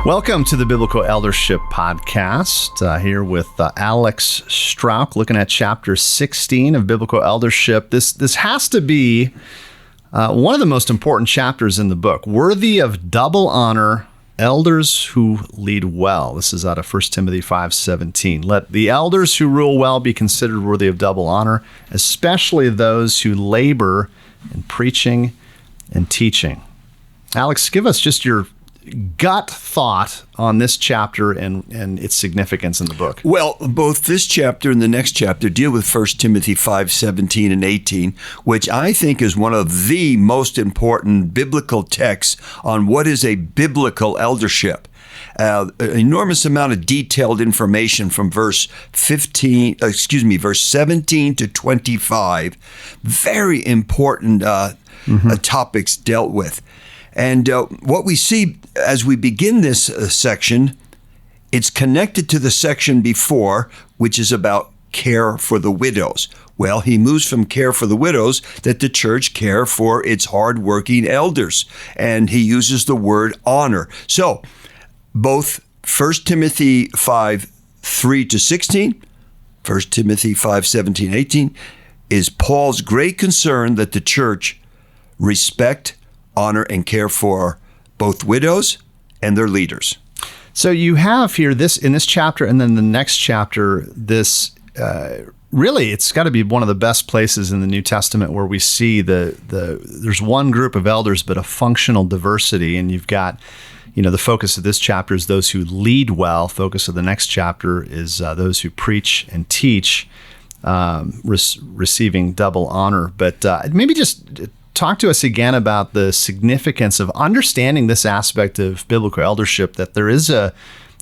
Welcome to the Biblical Eldership Podcast. Here with Alex Strauch, looking at chapter 16 of Biblical Eldership. This has to be one of the most important chapters in the book. Worthy of double honor, elders who lead well. This is out of 1 Timothy 5:17. Let the elders who rule well be considered worthy of double honor, especially those who labor in preaching and teaching. Alex, give us just your gut thought on this chapter and its significance in the book. Well, both this chapter and the next chapter deal with 1 Timothy 5:17 and 18, which I think is one of the most important biblical texts on what is a biblical eldership. An enormous amount of detailed information from verse 17 to 25. Very important topics dealt with. And what we see as we begin this section, it's connected to the section before, which is about care for the widows. Well, he moves from care for the widows that the church care for its hardworking elders, and he uses the word honor. So both 1 Timothy 5:3-16, 1 Timothy 5:17-18 is Paul's great concern that the church respect, honor, and care for both widows and their leaders. So you have here in this chapter and then the next chapter, this really, it's got to be one of the best places in the New Testament where we see there's one group of elders, but a functional diversity. And you've got, the focus of this chapter is those who lead well. Focus of the next chapter is those who preach and teach, receiving double honor. But maybe just talk to us again about the significance of understanding this aspect of biblical eldership, that there is a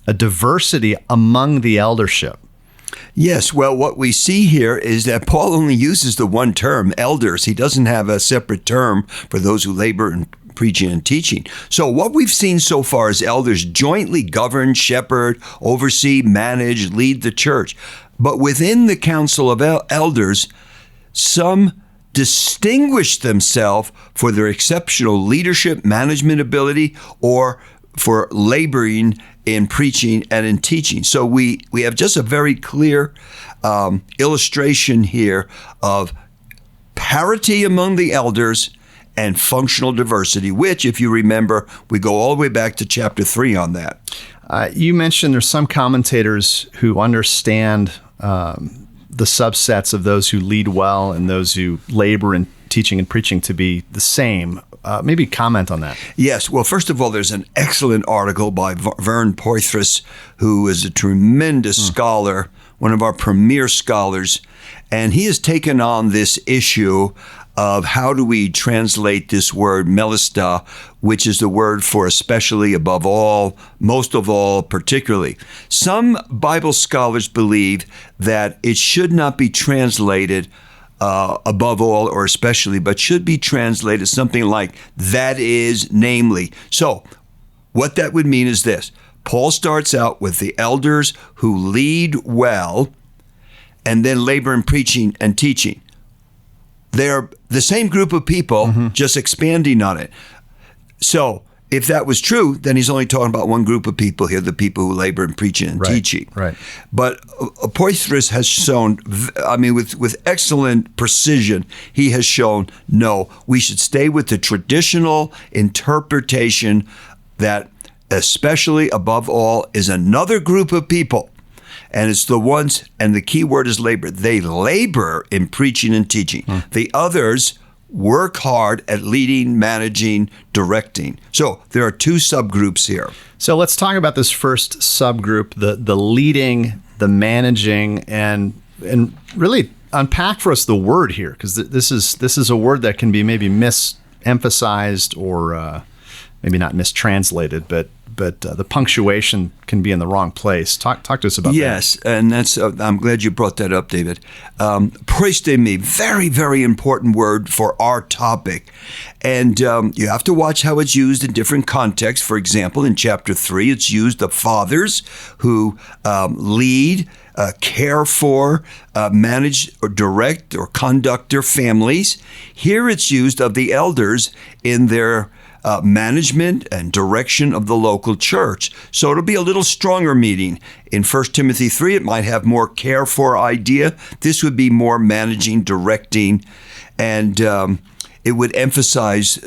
diversity among the eldership. Yes, well, what we see here is that Paul only uses the one term, elders. He doesn't have a separate term for those who labor in preaching and teaching. So what we've seen so far is elders jointly govern, shepherd, oversee, manage, lead the church. But within the council of elders, some distinguish themselves for their exceptional leadership, management ability, or for laboring in preaching and in teaching. So we have just a very clear illustration here of parity among the elders and functional diversity, which, if you remember, we go all the way back to chapter 3 on that. You mentioned there's some commentators who understand the subsets of those who lead well and those who labor in teaching and preaching to be the same. Maybe comment on that. Yes. Well, first of all, there's an excellent article by Vern Poythress, who is a tremendous scholar, one of our premier scholars, and he has taken on this issue of how do we translate this word melista, which is the word for especially, above all, most of all, particularly. Some Bible scholars believe that it should not be translated above all or especially, but should be translated something like that is, namely. So what that would mean is this. Paul starts out with the elders who lead well and then labor in preaching and teaching. They're the same group of people, just expanding on it. So if that was true, then he's only talking about one group of people here, the people who labor in preaching and teaching. Right. But Poythress has shown, with excellent precision, he has shown, no, we should stay with the traditional interpretation that especially, above all, is another group of people. And it's the ones, and the key word is labor. They labor in preaching and teaching. The others work hard at leading, managing, directing. So there are two subgroups here. So let's talk about this first subgroup, the leading, the managing, and really unpack for us the word here, because this is a word that can be maybe misemphasized or maybe not mistranslated, but the punctuation can be in the wrong place. Talk to us about that. Yes, and that's I'm glad you brought that up, David. Proistemi, very, very important word for our topic. And you have to watch how it's used in different contexts. For example, in chapter 3, it's used of fathers who lead, care for, manage, or direct, or conduct their families. Here it's used of the elders in their management and direction of the local church. So it'll be a little stronger meeting. In 1 Timothy 3, it might have more care for idea. This would be more managing, directing, and it would emphasize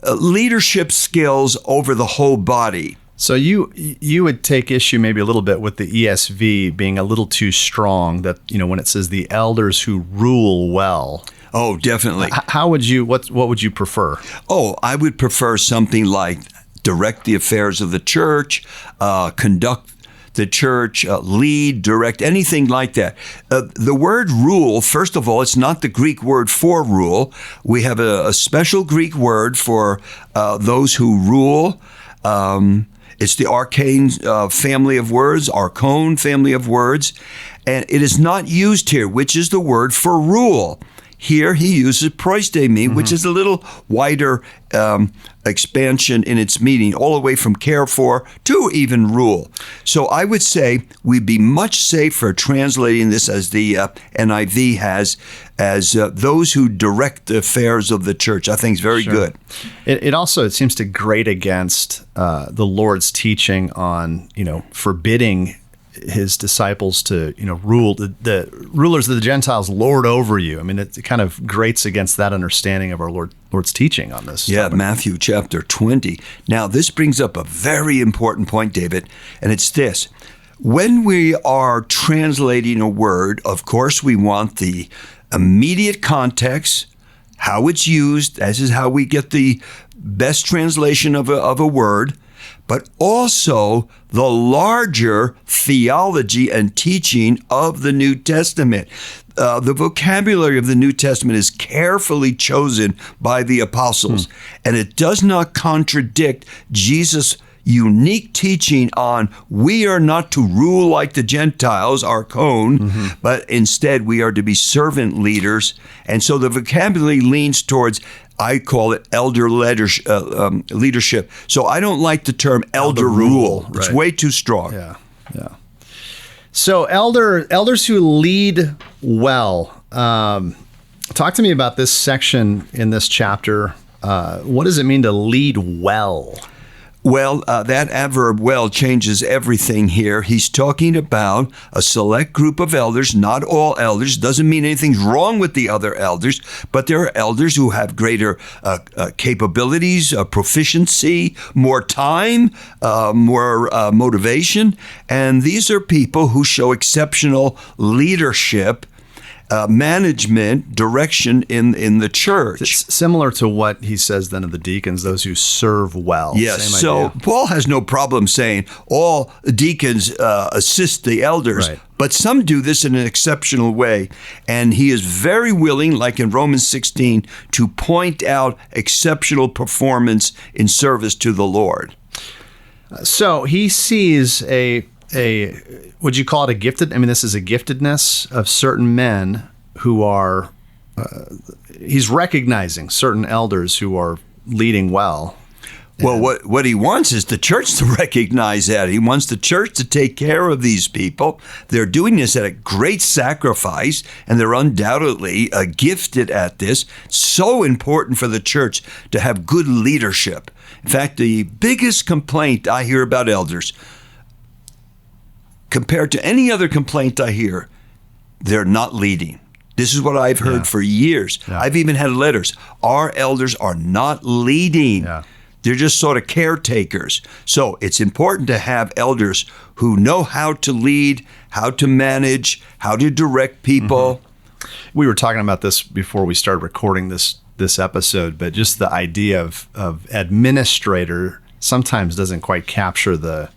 leadership skills over the whole body. So you would take issue maybe a little bit with the ESV being a little too strong, that, when it says the elders who rule well. Oh, definitely. How would you, what would you prefer? Oh, I would prefer something like direct the affairs of the church, conduct the church, lead, direct, anything like that. The word rule, first of all, it's not the Greek word for rule. We have a special Greek word for those who rule. It's the arcane family of words, archon family of words, and it is not used here, which is the word for rule. Here he uses proistemi, which is a little wider expansion in its meaning, all the way from care for to even rule. So I would say we'd be much safer translating this as the NIV has, as those who direct the affairs of the church. I think it's very good. It also, it seems to grate against the Lord's teaching on, forbidding his disciples to, rule, the rulers of the Gentiles lord over you. I mean, it kind of grates against that understanding of our Lord's teaching on this. Yeah, Matthew chapter 20. Now, this brings up a very important point, David, and it's this. When we are translating a word, of course, we want the immediate context, how it's used. This is how we get the best translation of a word, but also the larger theology and teaching of the New Testament. The vocabulary of the New Testament is carefully chosen by the apostles, and it does not contradict Jesus' unique teaching on we are not to rule like the Gentiles, archon, but instead we are to be servant leaders. And so the vocabulary leans towards, I call it elder leadership. So I don't like the term elder rule. Right. It's way too strong. Yeah. So elders who lead well. Talk to me about this section in this chapter. What does it mean to lead well? Well, that adverb well changes everything here. He's talking about a select group of elders, not all elders. Doesn't mean anything's wrong with the other elders, but there are elders who have greater capabilities, proficiency, more time, more motivation. And these are people who show exceptional leadership, management, direction in the church. It's similar to what he says then of the deacons, those who serve well. Yes, so Paul has no problem saying all deacons assist the elders, right, but some do this in an exceptional way. And he is very willing, like in Romans 16, to point out exceptional performance in service to the Lord. So he sees would you call it a gifted? I mean, this is a giftedness of certain men who are, he's recognizing certain elders who are leading well. Well, what he wants is the church to recognize that. He wants the church to take care of these people. They're doing this at a great sacrifice, and they're undoubtedly gifted at this. So important for the church to have good leadership. In fact, the biggest complaint I hear about elders, compared to any other complaint I hear, they're not leading. This is what I've heard for years. Yeah. I've even had letters. Our elders are not leading. Yeah. They're just sort of caretakers. So it's important to have elders who know how to lead, how to manage, how to direct people. We were talking about this before we started recording this episode, but just the idea of administrator sometimes doesn't quite capture the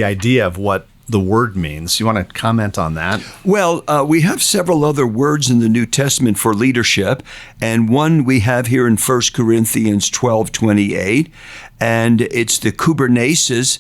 idea of what the word means. You want to comment on that? Well, we have several other words in the New Testament for leadership, and one we have here in 1 Corinthians 12:28, and it's the kubernesis.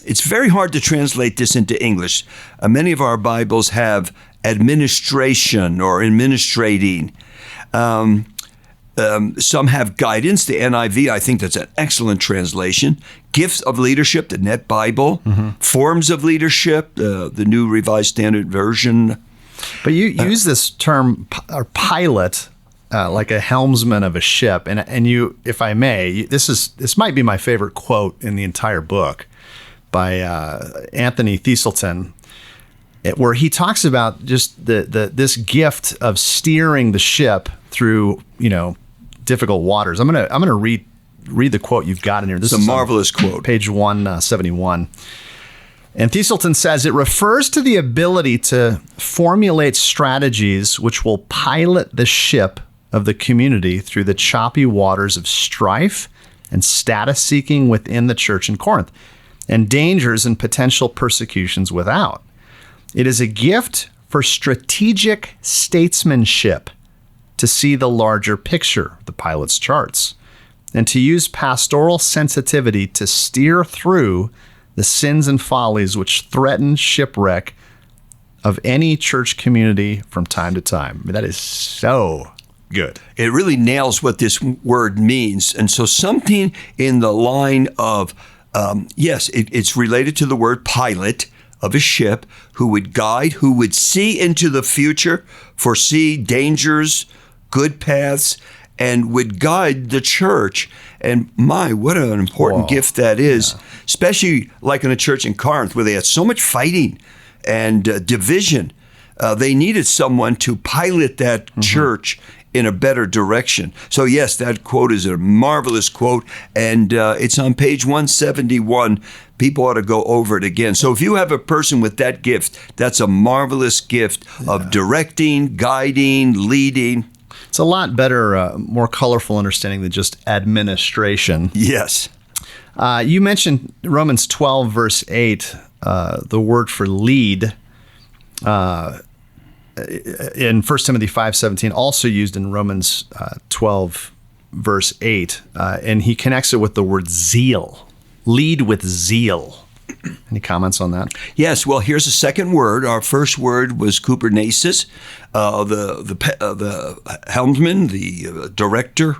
It's very hard to translate this into English. Many of our Bibles have administration or administrating. Some have guidance. The NIV, I think that's an excellent translation. Gifts of leadership, the Net Bible. Forms of leadership, the New Revised Standard Version. But you use this term, or pilot, like a helmsman of a ship. And you, if I may, this might be my favorite quote in the entire book by Anthony Thistleton, where he talks about just this gift of steering the ship through, difficult waters. I'm gonna read the quote you've got in here. This is a marvelous quote. Page 171. And Thistleton says, it refers to the ability to formulate strategies which will pilot the ship of the community through the choppy waters of strife and status seeking within the church in Corinth, and dangers and potential persecutions without. It is a gift for strategic statesmanship to see the larger picture, the pilot's charts, and to use pastoral sensitivity to steer through the sins and follies which threaten shipwreck of any church community from time to time. I mean, that is so good. It really nails what this word means. And so something in the line of, it's related to the word pilot of a ship, who would guide, who would see into the future, foresee dangers, good paths, and would guide the church. And what an important gift that is, especially like in a church in Corinth where they had so much fighting and division. They needed someone to pilot that church in a better direction. So yes, that quote is a marvelous quote, and it's on page 171. People ought to go over it again. So if you have a person with that gift, that's a marvelous gift of directing, guiding, leading. It's a lot better, more colorful understanding than just administration. Yes. You mentioned Romans 12, verse 8, the word for lead in 1 Timothy 5:17, also used in Romans 12, verse 8, and he connects it with the word zeal. Lead with zeal. Any comments on that? Yes. Well, here's a second word. Our first word was kubernesis, the helmsman, the director.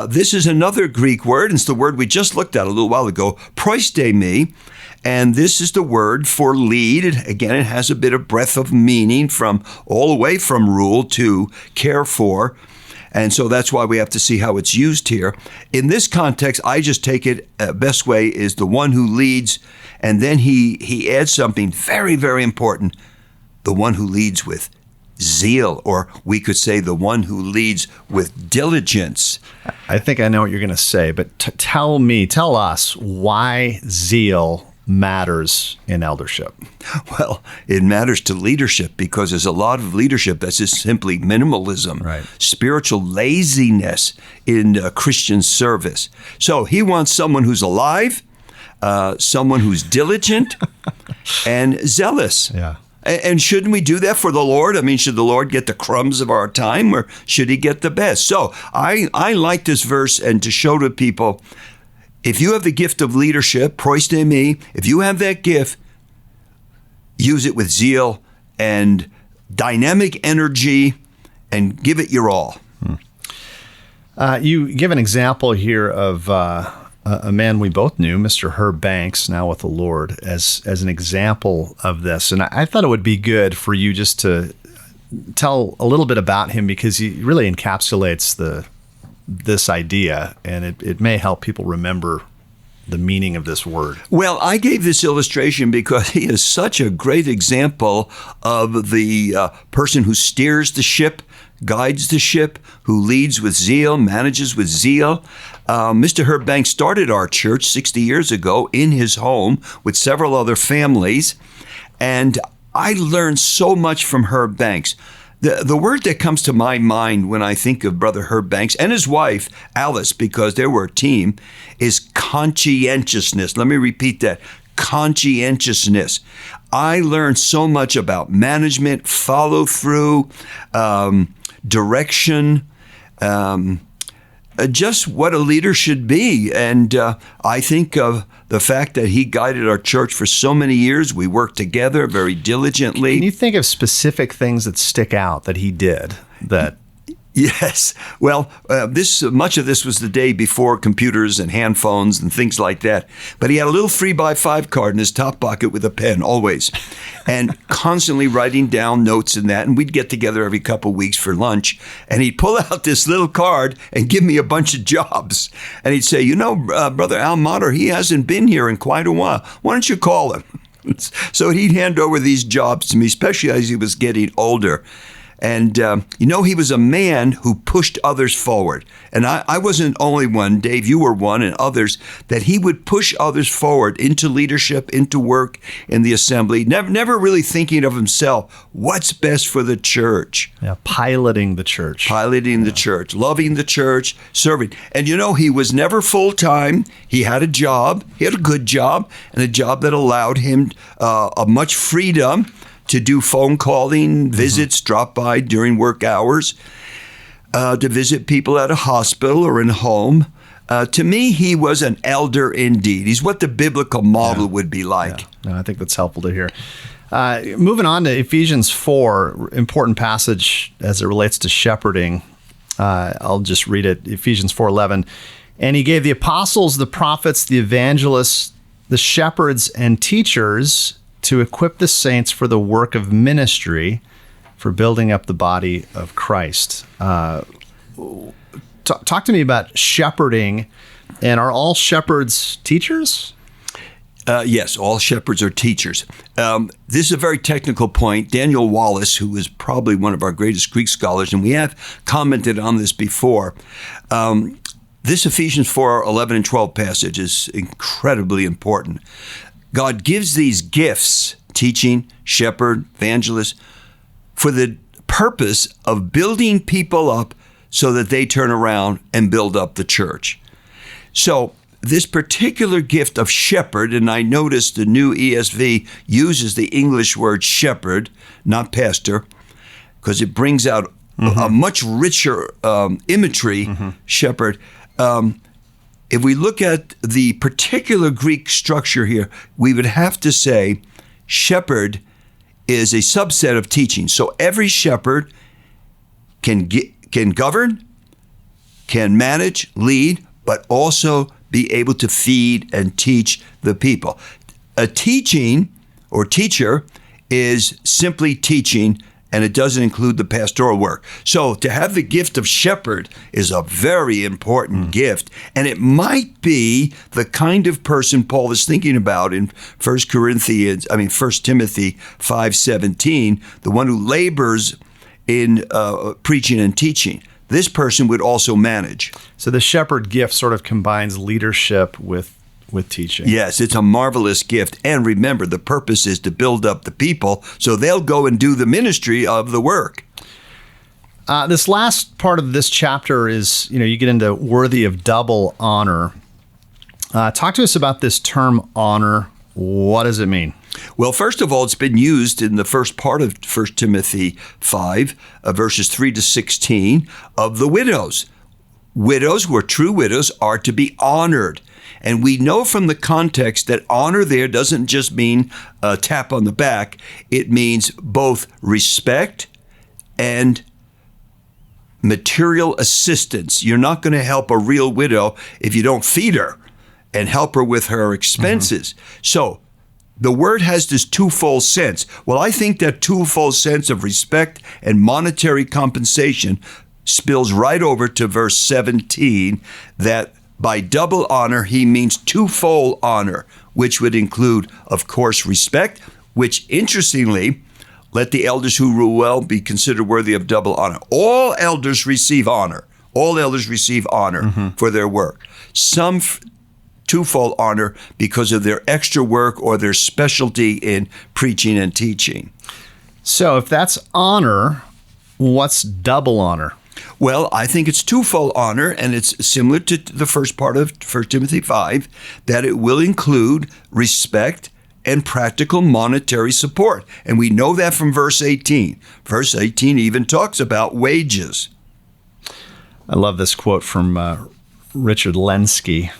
This is another Greek word, and it's the word we just looked at a little while ago, proistemi, and this is the word for lead. Again, it has a bit of breadth of meaning from all the way from rule to care for. And so that's why we have to see how it's used here. In this context, I just take it, best way is the one who leads, and then he adds something very, very important, the one who leads with zeal, or we could say the one who leads with diligence. I think I know what you're going to say, but tell us why zeal matters in eldership. Well, it matters to leadership because there's a lot of leadership that's just simply minimalism, right. Spiritual laziness in Christian service. So he wants someone who's alive, someone who's diligent and zealous. Yeah. And shouldn't we do that for the Lord? I mean, should the Lord get the crumbs of our time, or should he get the best? So I like this verse, and to show to people, if you have the gift of leadership, proistemi, if you have that gift, use it with zeal and dynamic energy and give it your all. You give an example here of a man we both knew, Mr. Herb Banks, now with the Lord, as an example of this. And I thought it would be good for you just to tell a little bit about him, because he really encapsulates this idea, and it may help people remember the meaning of this word. Well, I gave this illustration because he is such a great example of the person who steers the ship, guides the ship, who leads with zeal, manages with zeal. Mr. Herb Banks started our church 60 years ago in his home with several other families, and I learned so much from Herb Banks. The word that comes to my mind when I think of Brother Herb Banks and his wife, Alice, because they were a team, is conscientiousness. Let me repeat that. Conscientiousness. I learned so much about management, follow through, direction, just what a leader should be. And I think of the fact that he guided our church for so many years. We worked together very diligently. Can you think of specific things that stick out that he did that Yes. Well, much of this was the day before computers and hand phones and things like that. But he had a little 3x5 card in his top pocket with a pen, always, and constantly writing down notes in that. And we'd get together every couple of weeks for lunch, and he'd pull out this little card and give me a bunch of jobs. And he'd say, Brother Al Motter, he hasn't been here in quite a while. Why don't you call him? So he'd hand over these jobs to me, especially as he was getting older. And, he was a man who pushed others forward. And I wasn't only one, Dave, you were one, and others, that he would push others forward into leadership, into work in the assembly, never really thinking of himself, what's best for the church. Yeah, piloting the church. The church, loving the church, serving. And, he was never full-time. He had a job. He had a good job, and a job that allowed him a much freedom to do phone calling, visits, drop by during work hours, to visit people at a hospital or in a home. To me, he was an elder indeed. He's what the biblical model would be like. Yeah. No, I think that's helpful to hear. Moving on to Ephesians 4, important passage as it relates to shepherding. I'll just read it, Ephesians 4:11. And he gave the apostles, the prophets, the evangelists, the shepherds, and teachers to equip the saints for the work of ministry, for building up the body of Christ. Talk to me about shepherding, and are all shepherds teachers? Yes, all shepherds are teachers. This is a very technical point. Daniel Wallace, who is probably one of our greatest Greek scholars, and we have commented on this before, this Ephesians 4:11 and 12 passage is incredibly important. God gives these gifts, teaching, shepherd, evangelist, for the purpose of building people up so that they turn around and build up the church. So this particular gift of shepherd, and I noticed the new ESV uses the English word shepherd, not pastor, because it brings out a much richer imagery, shepherd. If we look at the particular Greek structure here, we would have to say shepherd is a subset of teaching. So every shepherd can govern, can manage, lead, but also be able to feed and teach the people. A teaching or teacher is simply teaching, and it doesn't include the pastoral work. So to have the gift of shepherd is a very important gift. And it might be the kind of person Paul is thinking about in 1 Timothy 5:17, the one who labors in preaching and teaching. This person would also manage. So the shepherd gift sort of combines leadership with teaching. Yes, it's a marvelous gift. And remember, the purpose is to build up the people so they'll go and do the ministry of the work. This last part of this chapter is, you get into worthy of double honor. Talk to us about this term honor. What does it mean? Well, first of all, it's been used in the first part of 1 Timothy 5, verses 3 to 16, of the widows. Widows, who are true widows, are to be honored. And we know from the context that honor there doesn't just mean a tap on the back. It means both respect and material assistance. You're not going to help a real widow if you don't feed her and help her with her expenses. So the word has this twofold sense. Well, I think that twofold sense of respect and monetary compensation spills right over to verse 17, that by double honor, he means twofold honor, which would include, of course, respect, which, interestingly, let the elders who rule well be considered worthy of double honor. All elders receive honor. All elders receive honor for their work. Some twofold honor because of their extra work or their specialty in preaching and teaching. So if that's honor, what's double honor? Well, I think it's twofold honor, and it's similar to the first part of 1 Timothy 5, that it will include respect and practical monetary support. And we know that from verse 18. Verse 18 even talks about wages. I love this quote from Richard Lenski.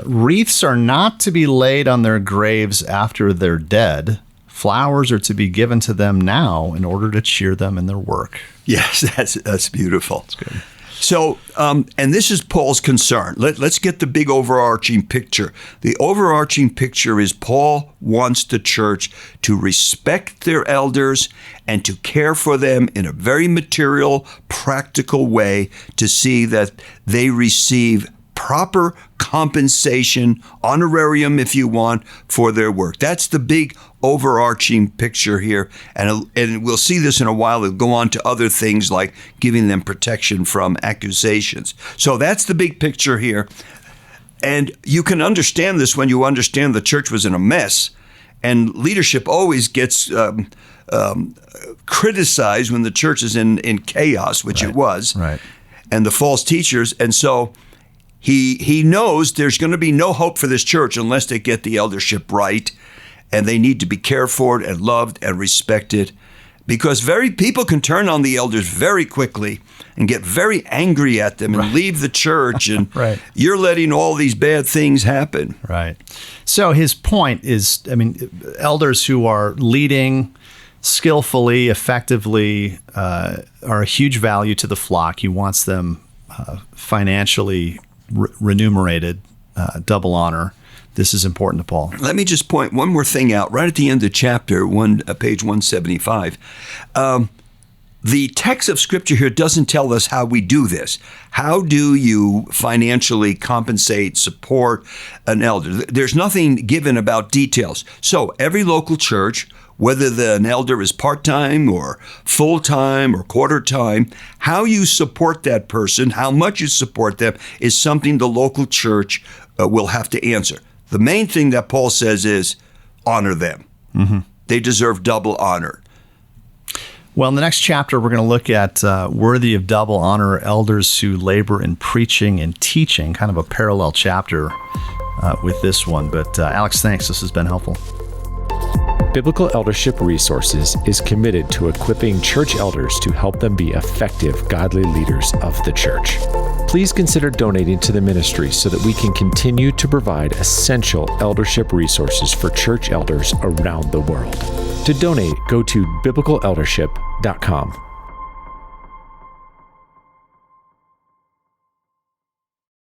Wreaths are not to be laid on their graves after they're dead, flowers are to be given to them now in order to cheer them in their work. Yes, that's beautiful. That's good. So, and this is Paul's concern. Let's get the big overarching picture. The overarching picture is Paul wants the church to respect their elders and to care for them in a very material, practical way to see that they receive proper compensation, honorarium if you want, for their work. That's the big overarching picture here. And we'll see this in a while. It'll go on to other things like giving them protection from accusations. So that's the big picture here. And you can understand this when you understand the church was in a mess. And leadership always gets criticized when the church is in chaos, which it was. Right. And the false teachers. And so he knows there's going to be no hope for this church unless they get the eldership right, and they need to be cared for and loved and respected, because people can turn on the elders very quickly and get very angry at them and leave the church, and you're letting all these bad things happen. Right. So his point is, elders who are leading skillfully, effectively, are a huge value to the flock. He wants them financially remunerated, double honor. This is important to Paul. Let me just point one more thing out. Right at the end of chapter page 175, the text of Scripture here doesn't tell us how we do this. How do you financially compensate, support an elder? There's nothing given about details. So every local church, whether an elder is part-time or full-time or quarter-time, how you support that person, how much you support them, is something the local church will have to answer. The main thing that Paul says is honor them. Mm-hmm. They deserve double honor. Well, in the next chapter, we're going to look at worthy of double honor elders who labor in preaching and teaching, kind of a parallel chapter with this one. But Alex, thanks. This has been helpful. Biblical Eldership Resources is committed to equipping church elders to help them be effective, godly leaders of the church. Please consider donating to the ministry so that we can continue to provide essential eldership resources for church elders around the world. To donate, go to biblicaeldership.com.